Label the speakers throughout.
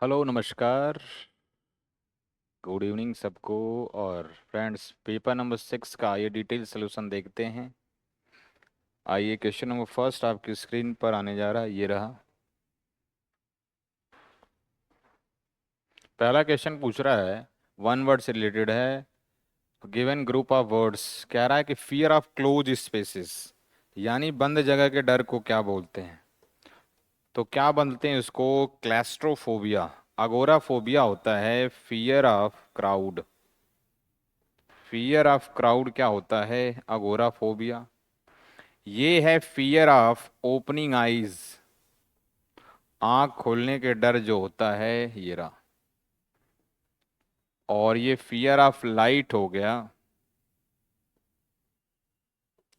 Speaker 1: Hello, नमस्कार। Good evening सबको। और फ्रेंड्स, पेपर नंबर 6 का ये डिटेल सोल्यूशन देखते हैं। आइए, क्वेश्चन नंबर फर्स्ट आपकी स्क्रीन पर आने जा रहा है, ये रहा। पहला क्वेश्चन पूछ रहा है, वन वर्ड से रिलेटेड है। गिवन ग्रुप ऑफ वर्ड्स कह रहा है कि फियर ऑफ क्लोज स्पेसेस, यानी बंद जगह के डर को क्या बोलते हैं। तो क्या बोलते हैं उसको? क्लैस्ट्रोफोबिया। अगोराफोबिया होता है fear of crowd. Fear of crowd क्या होता है? अगोराफोबिया। ये है फियर ऑफ ओपनिंग आईज, आंख खोलने के डर जो होता है, ये रहा। और ये फियर ऑफ लाइट हो गया।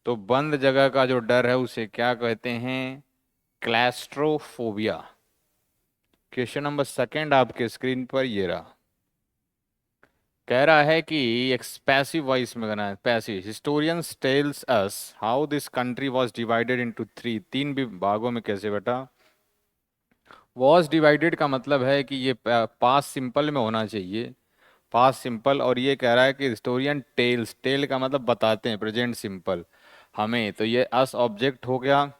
Speaker 1: तो बंद जगह का जो डर है उसे क्या कहते हैं? क्लैस्ट्रोफोबिया। क्वेश्चन नंबर सेकंड आपके स्क्रीन पर ये रहा। कह रहा है कि एक पैसिव वॉइस में करना है। Passive historians tells us how this country was divided into three, तीन भागों में कैसे बेटा? वॉज डिवाइडेड का मतलब है कि ये पास्ट सिंपल में होना चाहिए। Past simple. और ये कह रहा है कि हिस्टोरियन टेल्स, टेल का मतलब बताते हैं, प्रेजेंट सिंपल हमें। तो ये अस ऑब्जेक्ट हो गया।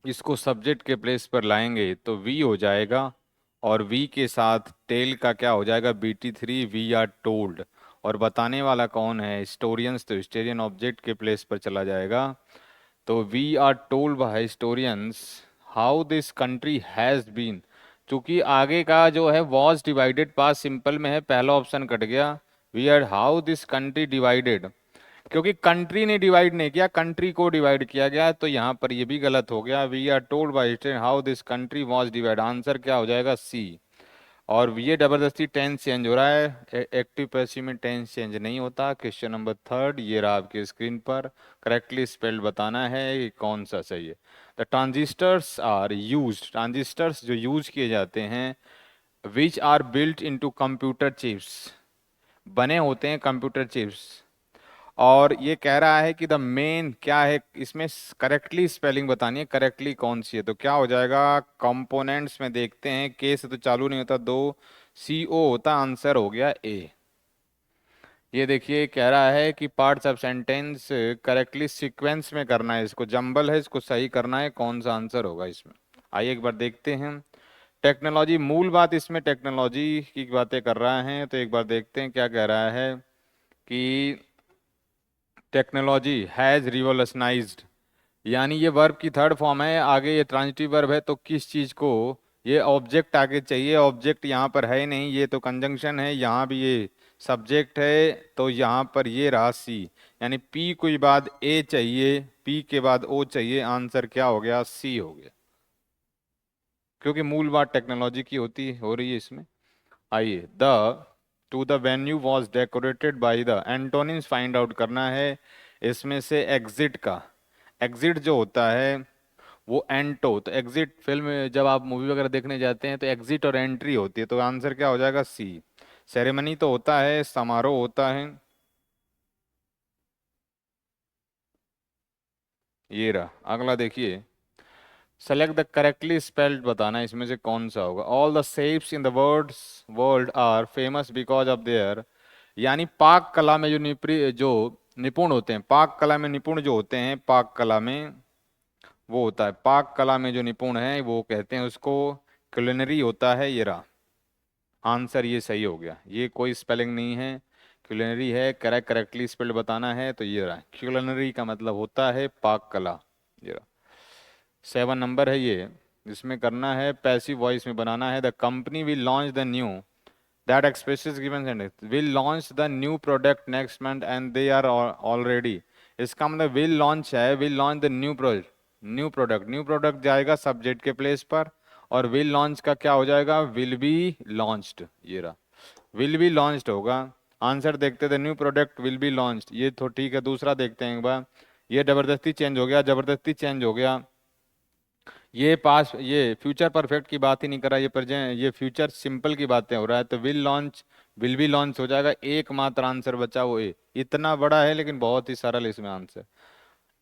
Speaker 1: इसको सब्जेक्ट के प्लेस पर लाएंगे तो वी हो जाएगा। और वी के साथ टेल का क्या हो जाएगा? BT3, we are told. और बताने वाला कौन है? हिस्टोरियंस। तो हिस्टोरियन ऑब्जेक्ट के प्लेस पर चला जाएगा। तो we are told by historians how this country has been. चूंकि आगे का जो है वॉज डिवाइडेड पास्ट सिंपल में है, पहला ऑप्शन कट गया। We are how this country divided, क्योंकि कंट्री ने डिवाइड नहीं किया, कंट्री को डिवाइड किया गया। तो यहाँ पर ये भी गलत हो गया। We are told by historian how this country was divide, answer क्या हो जाएगा? सी। और ये जबरदस्ती टेंस चेंज हो रहा है, एक्टिव पैसिव में टेंस चेंज नहीं होता। क्वेश्चन नंबर थर्ड ये रहा आपके स्क्रीन पर। करेक्टली स्पेल्ड बताना है कि कौन सा सही है। The transistors are used, transistors जो यूज किए जाते हैं, which are built into computer chips, बने होते हैं कंप्यूटर चिप्स। और ये कह रहा है कि द मेन क्या है इसमें? करेक्टली स्पेलिंग बतानी है, करेक्टली कौन सी है। तो क्या हो जाएगा? कंपोनेंट्स में देखते हैं, के से तो चालू नहीं होता, दो CO होता, आंसर हो गया ए। ये देखिए, कह रहा है कि parts of sentence correctly sequence में करना है, इसको जंबल है, इसको सही करना है, कौन सा आंसर होगा इसमें। आइए एक बार देखते हैं। टेक्नोलॉजी, मूल बात इसमें टेक्नोलॉजी की बातें कर रहा है। तो एक बार देखते हैं क्या कह रहा है कि टेक्नोलॉजी हैज रिवोल्यूशनाइज्ड, यानी ये वर्ब की थर्ड फॉर्म है। आगे ये ट्रांजिटिव वर्ब है, तो किस चीज को? ये ऑब्जेक्ट आगे चाहिए, ऑब्जेक्ट यहाँ पर है ही नहीं, ये तो कंजंक्शन है। यहाँ भी ये सब्जेक्ट है, तो यहाँ पर ये रहा सी। यानी पी के बाद ए चाहिए, पी के बाद ओ चाहिए, आंसर क्या हो गया? सी हो गया। क्योंकि मूल बात टेक्नोलॉजी की होती हो रही है इसमें। आइए, the two the venue was decorated by the, antonyms find out करना है। इसमें से एग्जिट का, एग्जिट जो होता है वो एंटो। तो एग्जिट फिल्म में जब आप मूवी वगैरह देखने जाते हैं तो एग्जिट और एंट्री होती है, तो आंसर क्या हो जाएगा? सी। सेरेमनी तो होता है, समारोह होता है। ये रहा अगला, देखिए। सेलेक्ट द करेक्टली स्पेल्ड, बताना इसमें से कौन सा होगा। All the shapes in the words world are famous because of their, यानी पाक कला में जो निपुण होते हैं, पाक कला में निपुण जो होते हैं, पाक कला में वो होता है, पाक कला में जो निपुण है वो कहते हैं उसको कुलिनरी होता है। ये रहा आंसर, ये सही हो गया, ये कोई स्पेलिंग नहीं है, कुलिनरी है। करेक्टली स्पेल्ड बताना है, तो ये रहा कुलिनरी का मतलब होता है पाक कला। ये रहा 7 नंबर है ये, जिसमें करना है पैसिव वॉइस में बनाना है। The company will launch the new, that expresses given sentence, will launch the new product next month and they are already. इसका मतलब विल लॉन्च है, will launch the new product, new product, new product जाएगा subject के place पर। और will launch का क्या हो जाएगा? Will be launched. ये रहा विल बी लॉन्च्ड होगा। आंसर देखते थे, new product will be launched, ये तो ठीक है। दूसरा देखते हैं एक बार। ये जबरदस्ती चेंज हो गया, जबरदस्ती चेंज हो गया। ये पास, ये फ्यूचर परफेक्ट की बात ही नहीं कर रहा, ये प्रेजेंट, ये फ्यूचर सिंपल की बातें हो रहा है। तो will launch, will be launch हो जाएगा। एकमात्र आंसर बचा वो ए, इतना बड़ा है लेकिन बहुत ही सरल इसमें आंसर।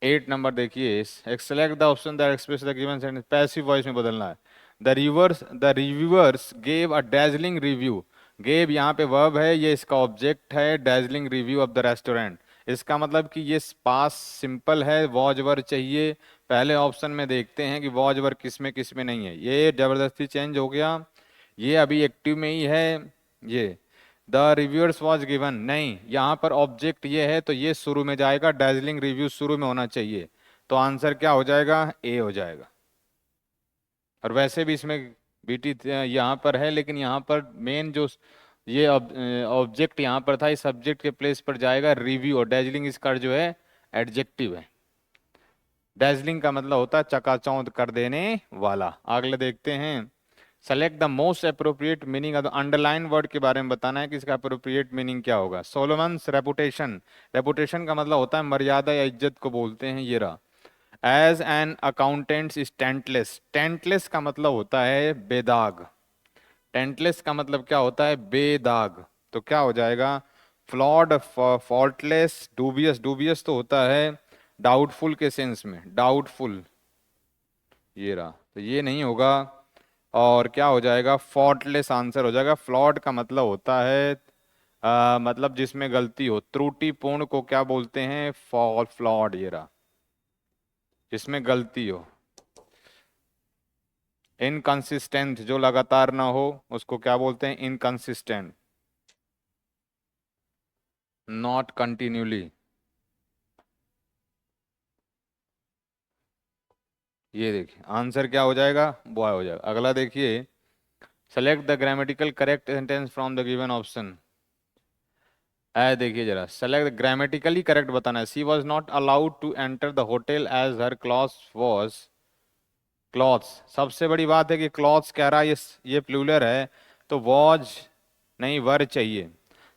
Speaker 1: 8 नंबर देखिए, select the option that express the given sentence, passive voice में बदलना है। The reviewers gave a dazzling review. Gave यहाँ पे वर्ब है, ये इसका ऑब्जेक्ट है, dazzling review of the restaurant. इसका मतलब कि ये पास सिंपल है, वॉज वर्ब चाहिए। पहले ऑप्शन में देखते हैं कि वॉज वर्ब किस में नहीं है, ये जबरदस्ती चेंज हो गया, ये अभी एक्टिव में ही है। ये द रिव्यूअर्स वॉज गिवन, नहीं, यहाँ पर ऑब्जेक्ट ये है तो ये शुरू में जाएगा, डेजलिंग रिव्यू शुरू में होना चाहिए। तो आंसर क्या हो जाएगा, ए हो जाएगा। और वैसे भी इसमें बीटी यहाँ पर है, लेकिन यहाँ पर मेन जो ये ऑब्जेक्ट यहाँ पर था, इस सब्जेक्ट के प्लेस पर जाएगा रिव्यू, और डेजलिंग इसका जो है एडजेक्टिव है। डेजलिंग का मतलब होता है चकाचौंध कर देने वाला। अगले देखते हैं, select the most appropriate meaning of the underline word के बारे में बताना है कि इसका अप्रोप्रिएट मीनिंग क्या होगा। सोलोमन्स रेपुटेशन, रेपुटेशन का मतलब होता है मर्यादा या इज्जत को बोलते हैं, ये रहा। एज एन अकाउंटेंट इज टेंटलेस, टेंटलेस का मतलब होता है बेदाग, टेंटलेस का मतलब क्या होता है, बेदाग। तो क्या हो जाएगा, फ्लॉड, फॉल्टलेस, डूबियस, डूबियस तो होता है डाउटफुल के सेंस में, डाउटफुल, ये रहा, तो ये नहीं होगा। और क्या हो जाएगा, फॉल्टलेस आंसर हो जाएगा। फ्लॉड का मतलब होता है मतलब जिसमें गलती हो, त्रुटिपूर्ण को क्या बोलते हैं, फॉल, फ्लॉड, ये रहा, जिसमें गलती हो। इनकंसिस्टेंट, जो लगातार ना हो उसको क्या बोलते हैं, इनकंसिस्टेंट। नॉट कंटिन्यूली, ये देखिए आंसर क्या हो जाएगा, बॉय हो जाएगा। अगला देखिए, select the grammatical correct sentence from the given option. देखिए जरा, सेलेक्ट ग्रामेटिकली करेक्ट बताना है। She was not allowed to enter the hotel as her cloth was, clothes, सबसे बड़ी बात है कि क्लॉथ्स कह रहा है, ये प्लूरल है, तो वॉज नहीं, वर चाहिए।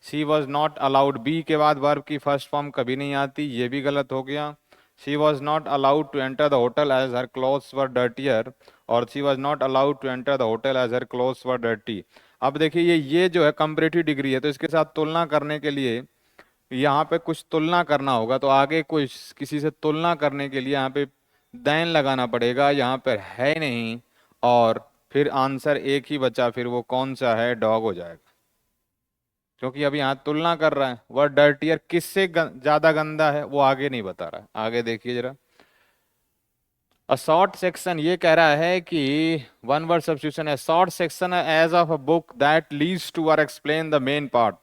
Speaker 1: सी वॉज नॉट अलाउड, बी के बाद वर्ब की फर्स्ट फॉर्म कभी नहीं आती, ये भी गलत हो गया। She was not allowed to enter the hotel as her clothes were dirtier, और she was not allowed to enter the hotel as her clothes were dirty. अब देखिए ये जो है कंपैरेटिव डिग्री है, तो इसके साथ तुलना करने के लिए यहाँ पे कुछ तुलना करना होगा, तो आगे कोई किसी से तुलना करने के लिए यहाँ पे देन लगाना पड़ेगा, यहाँ पर है नहीं, और फिर आंसर एक ही बचा, फिर वो कौन सा है, डॉग हो जाएगा, क्योंकि अभी यहाँ तुलना कर रहा है। वह डर्टियर किससे ज्यादा गंदा है वो आगे नहीं बता रहा है। आगे देखिए जरा, अ शॉर्ट सेक्शन, ये कह रहा है कि वन वर्ड सब्स्टिट्यूशन है, short section as of a book that leads to और explain the main part,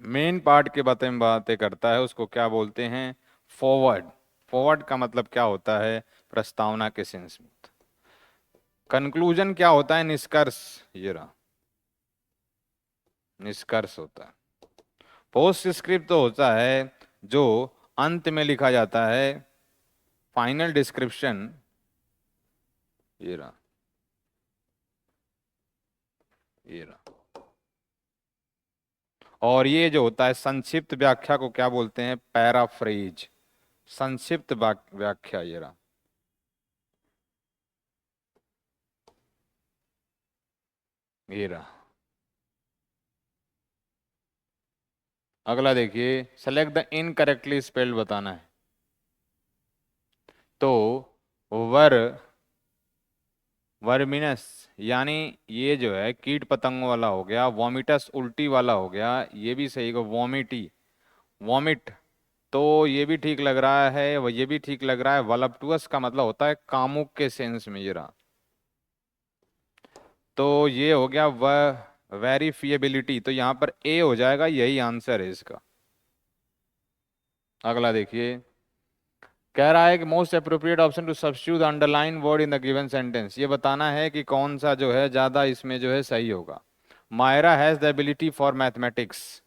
Speaker 1: main part के बारे में बातें करता है, उसको क्या बोलते हैं, फॉरवर्ड। फॉरवर्ड का मतलब क्या होता है, प्रस्तावना के सेंस में। कंक्लूजन क्या होता है, निष्कर्ष, ये रहा, निष्कर्ष होता है। पोस्ट स्क्रिप्ट तो होता है जो अंत में लिखा जाता है, फाइनल डिस्क्रिप्शन, ये रहा, ये रहा। और ये जो होता है संक्षिप्त व्याख्या को क्या बोलते हैं, पैराफ्रेज, संक्षिप्त व्याख्या, ये रहा, ये रहा। अगला देखिए, सेलेक्ट द इनकरेक्टली स्पेल्ड बताना है। तो वर, वर्मिनस, यानी ये जो है कीट पतंगों वाला हो गया, वॉमिटस उल्टी वाला हो गया, ये भी सही को वॉमिटी, वॉमिट, तो ये भी ठीक लग रहा है, ये भी ठीक लग रहा है। वलप्टुअस का मतलब होता है कामुक के सेंस में, ये रहा, तो ये हो गया वेरिफिएबिलिटी, तो यहाँ पर ए हो जाएगा, यही आंसर है इसका। अगला देखिए, कह रहा है कि most appropriate option to substitute the underline word in the given sentence, ये बताना है कि कौन सा जो है ज्यादा इसमें जो है सही होगा। Myra has the ability for mathematics,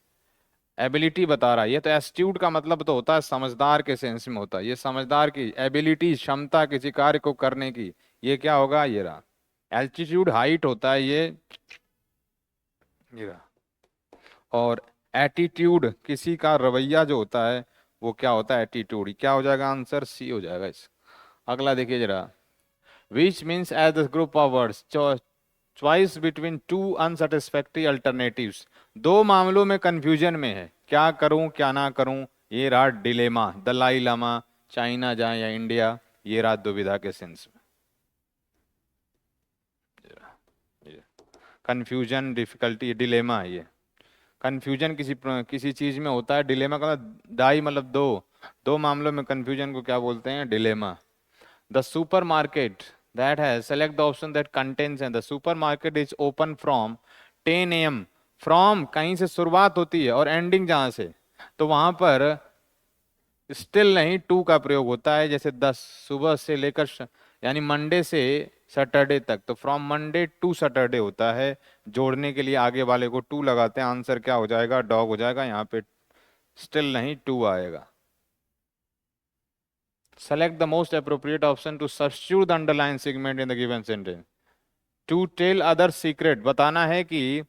Speaker 1: ability बता रहा है, ये तो एस्ट्यूट का मतलब तो होता है समझदार के सेंस में होता है, ये समझदार की एबिलिटी, क्षमता किसी कार्य को करने की, ये क्या होगा, ये रहा। एल्टीट्यूड हाइट होता है ये रहा। और एटीट्यूड किसी का रवैया जो होता है वो क्या होता है, एटीट्यूड, क्या हो जाएगा आंसर, सी हो जाएगा इस। अगला देखिए जरा, which means as the group of words choice between two unsatisfactory alternatives, दो मामलों में कंफ्यूजन में है, क्या करूं क्या ना करूं, ये रहा डिलेमा, दलाई लामा, चाइना जाए या इंडिया, ये रहा दुविधा के सेंस में। कंफ्यूजन, डिफिकल्टी, डिलेमा है ये। कंफ्यूजन किसी चीज में होता है, डिलेमा का मतलब डाई मतलब दो, दो मामलों में कंफ्यूजन को क्या बोलते हैं, dilemma. The supermarket that has select the option that contains and the supermarket is open from 10 AM। From कहीं से शुरुआत होती है और एंडिंग जहां से, तो वहां पर स्टिल नहीं टू का प्रयोग होता है। जैसे 10 सुबह से लेकर यानी मंडे से सैटरडे तक, तो फ्रॉम मंडे टू सैटरडे होता है। जोड़ने के लिए आगे वाले को टू लगाते हैं, आंसर क्या हो जाएगा, डॉग हो जाएगा। यहाँ पे स्टिल नहीं टू आएगा। Select the most appropriate option to substitute the underline segment in the given sentence. To tell other secret, बताना है कि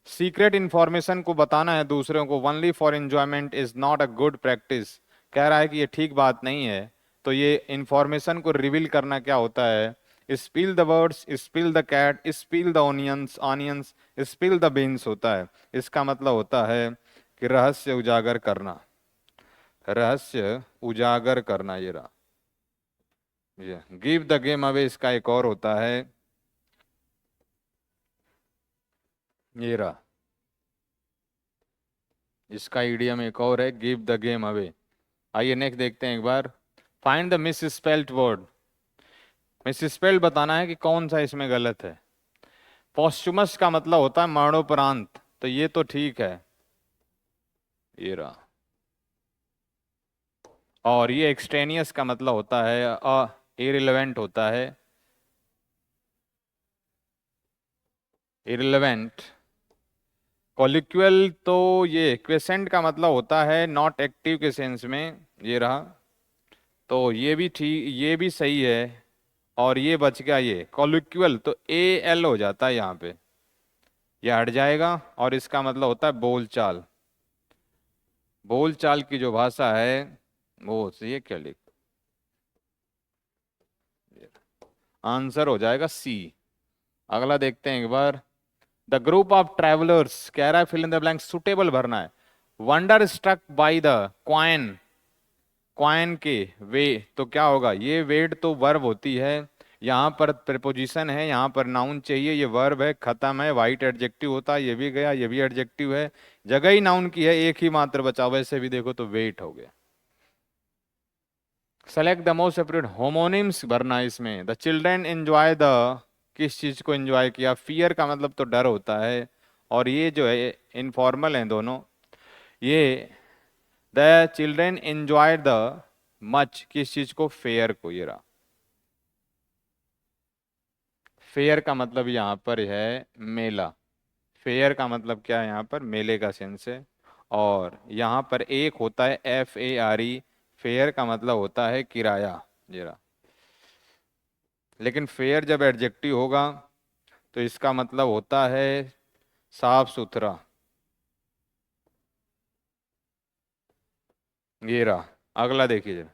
Speaker 1: सीक्रेट इंफॉर्मेशन को बताना है दूसरों को, only for enjoyment is not a good practice. कह रहा है कि ये ठीक बात नहीं है। तो ये इंफॉर्मेशन को रिवील करना क्या होता है, spill the words, spill the cat, spill the onions, onions, spill the beans होता है। इसका मतलब होता है कि रहस्य उजागर करना, रहस्य उजागर करना। ये रहा, ये गिव द गेम अवे इसका एक और होता है, ये रहा, इसका ईडियम एक और है, गिव द गेम अवे। आइए नेक्स्ट देखते हैं एक बार। Find the misspelled word. Misspelled बताना है कि कौन सा इसमें गलत है। पॉस्चुमस का मतलब होता है मरणोपरांत, तो ये तो ठीक है, ये रहा। और ये एक्सट्रेनियस का मतलब होता है इरिलेवेंट होता है, इरिलेवेंट। कॉलिक्वल तो ये क्वेसेंट का मतलब होता है नॉट एक्टिव के सेंस में, ये रहा। तो ये भी ठीक, ये भी सही है। और ये बच गया ये कॉलिक्वल, तो AL हो जाता है यहाँ पे, ये हट जाएगा। और इसका मतलब होता है बोलचाल, बोलचाल की जो भाषा है वो, ये क्या लिख, आंसर हो जाएगा C। अगला देखते हैं एक बार। द ग्रुप ऑफ ट्रेवलर्स, कह रहा है fill in the blank, suitable भरना है। Wonderstruck by the coin, coin के वे, तो क्या होगा, ये वेट तो वर्ब होती है, यहाँ पर प्रेपोजिशन है, यहाँ पर नाउन चाहिए, ये वर्ब है, खत्म है। वाइट एडजेक्टिव होता है, ये भी गया, ये भी एडजेक्टिव है, जगह ही नाउन की है, एक ही मात्र बचा। वैसे भी देखो तो वेट हो गया। Select the most appropriate homonyms भरना है इसमें। द चिल्ड्रेन एंजॉय द, किस चीज को एंजॉय किया, फियर का मतलब तो डर होता है। और ये जो है इनफॉर्मल हैं दोनों। ये the children enjoy the much, किस चीज को, फेयर को, ये रहा। फेयर का मतलब यहाँ पर है मेला, फेयर का मतलब क्या है, यहाँ पर मेले का सेंस है। और यहाँ पर एक होता है FARE, फेयर का मतलब होता है किराया, ये रहा। लेकिन फेयर जब एडजेक्टिव होगा तो इसका मतलब होता है साफ सुथरा, ये रहा। अगला देखिए जरा,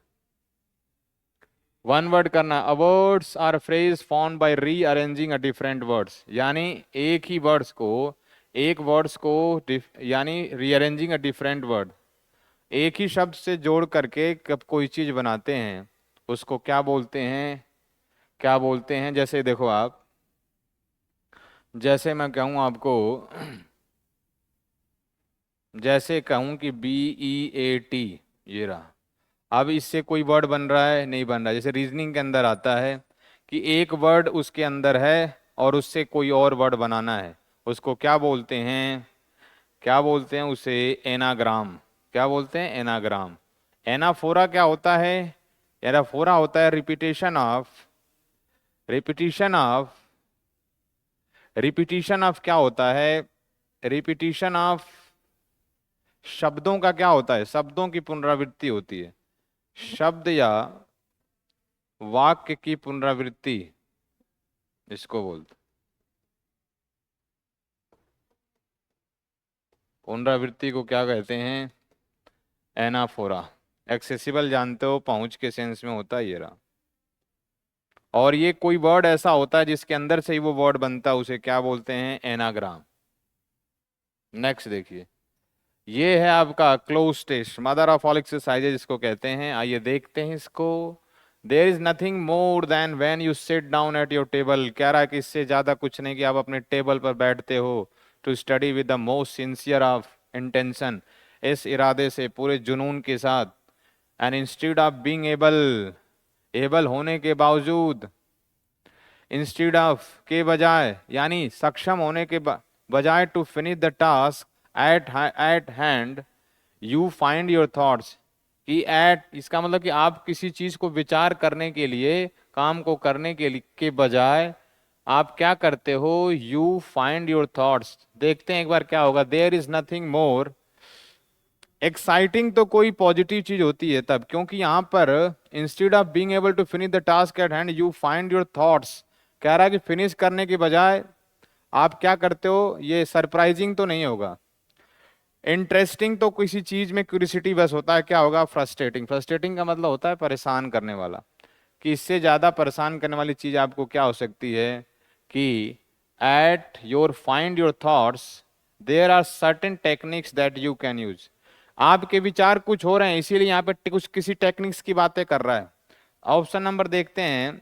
Speaker 1: वन वर्ड करना। Words or phrase form by rearranging a different words, यानी एक ही वर्ड्स को, एक वर्ड्स को यानी रीअरेंजिंग अ डिफरेंट वर्ड, एक ही शब्द से जोड़ करके कब कोई चीज बनाते हैं उसको क्या बोलते हैं, क्या बोलते हैं। जैसे देखो आप, जैसे मैं कहूँ आपको, जैसे कहूँ कि BEAT, ये रहा। अब इससे कोई वर्ड बन रहा है, नहीं बन रहा। जैसे रीजनिंग के अंदर आता है कि एक वर्ड उसके अंदर है और उससे कोई और वर्ड बनाना है, उसको क्या बोलते हैं, क्या बोलते हैं उसे, एनाग्राम। क्या बोलते हैं, एनाग्राम। एनाफोरा क्या होता है, एनाफोरा होता है repetition of, repetition of, repetition of क्या होता है, रिपीटेशन ऑफ शब्दों का क्या होता है, शब्दों की पुनरावृत्ति होती है, शब्द या वाक्य की पुनरावृत्ति, इसको बोलते, पुनरावृत्ति को क्या कहते हैं, एनाफोरा। एक्सेसिबल जानते हो, पहुंच के सेंस में होता है, ये रहा। और ये कोई वर्ड ऐसा होता है जिसके अंदर से ही वो वर्ड बनता है, उसे क्या बोलते हैं, एनाग्राम। नेक्स्ट देखिए, ये है आपका close test, mother of all exercises इसको कहते हैं। आइए देखते हैं इसको। There is nothing more than when you sit down at your table, कह रहा है कि इससे ज्यादा कुछ नहीं कि आप अपने टेबल पर बैठते हो, to study with the most sincere of intention, इस इरादे से, पूरे जुनून के साथ, and instead of being able, able होने के बावजूद, इंस्टीड ऑफ के बजाय, यानी सक्षम होने के बजाय, to finish the task at hand, you find your thoughts, कि एट इसका मतलब कि आप किसी चीज को विचार करने के लिए, काम को करने के लिए के बजाय आप क्या करते हो, यू फाइंड योर थॉट्स। देखते हैं एक बार क्या होगा। There is nothing more exciting, तो कोई पॉजिटिव चीज होती है तब, क्योंकि यहां पर instead of being able to finish the task at hand you find your thoughts, कह रहा है कि फिनिश करने के बजाय आप क्या करते हो, ये सरप्राइजिंग तो नहीं होगा। इंटरेस्टिंग, तो किसी चीज में क्यूरियोसिटी बस होता है, क्या होगा, फ्रस्ट्रेटिंग, फ्रस्ट्रेटिंग का मतलब होता है परेशान करने वाला, कि इससे ज्यादा परेशान करने वाली चीज आपको क्या हो सकती है, कि at your find your thoughts there are certain techniques that you can use, आपके विचार कुछ हो रहे हैं इसीलिए यहाँ पे कुछ किसी टेक्निक्स की बातें कर रहा है। ऑप्शन नंबर देखते हैं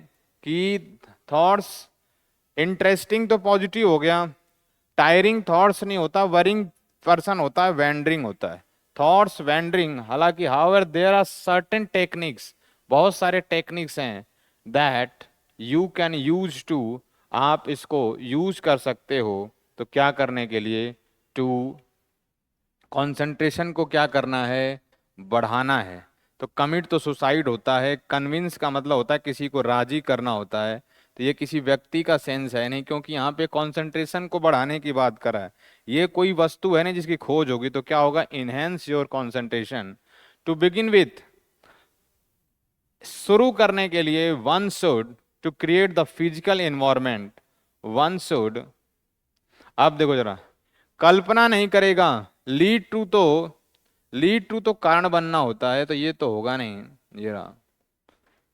Speaker 1: कि थॉट्स, इंटरेस्टिंग तो पॉजिटिव हो गया, टायरिंग थॉट्स नहीं होता, वरिंग पर्सन होता है, वेंडरिंग होता है, थॉट्स वेंडरिंग। हालांकि however there are certain techniques, बहुत सारे टेक्निक्स हैं, that you can use to, आप इसको यूज कर सकते हो, तो क्या करने के लिए, टू कंसंट्रेशन को क्या करना है, बढ़ाना है। तो कमिट तो सुसाइड होता है, कन्विंस का मतलब होता है किसी को राजी करना होता है, तो ये किसी व्यक्ति का सेंस है नहीं, क्योंकि यहाँ पे कंसंट्रेशन को बढ़ाने की बात करा है। ये कोई वस्तु है नहीं जिसकी खोज होगी, तो क्या होगा, enhance your concentration. To begin with, शुरू करने के लिए, one should to create the physical environment, one should, अब देखो जरा, कल्पना नहीं करेगा, लीड टू तो, लीड टू तो कारण बनना होता है, तो ये तो होगा नहीं, ये रहा,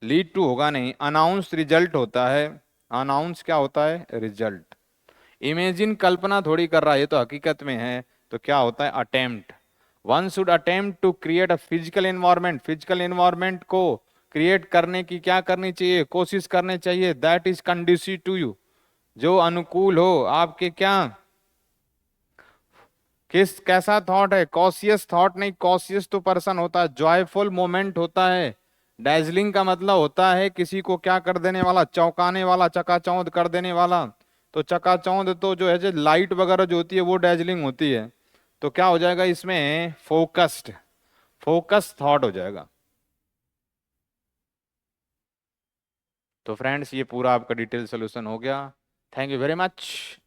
Speaker 1: लीड टू होगा नहीं। अनाउंस रिजल्ट होता है, अनाउंस क्या होता है, रिजल्ट। इमेजिन कल्पना थोड़ी कर रहा है, ये तो हकीकत में है, तो क्या होता है, attempt. One should attempt to create a physical environment, physical environment को क्रिएट करने की क्या करनी चाहिए, कोशिश करनी चाहिए, that is conducive to you, जो अनुकूल हो आपके, क्या, किस कैसा थॉट है, कॉशियस थॉट नहीं, कॉशियस तो पर्सन होता है, जॉयफुल मोमेंट होता है, डैजलिंग का मतलब होता है किसी को क्या कर देने वाला, चौंकाने वाला, चकाचौंध कर देने वाला। तो चकाचौंध तो जो है, जो लाइट वगैरह जो होती है वो डैजलिंग होती है, तो क्या हो जाएगा इसमें, फोकस्ड, फोकस थॉट हो जाएगा। तो फ्रेंड्स ये पूरा आपका डिटेल सोल्यूशन हो गया। Thank you very much.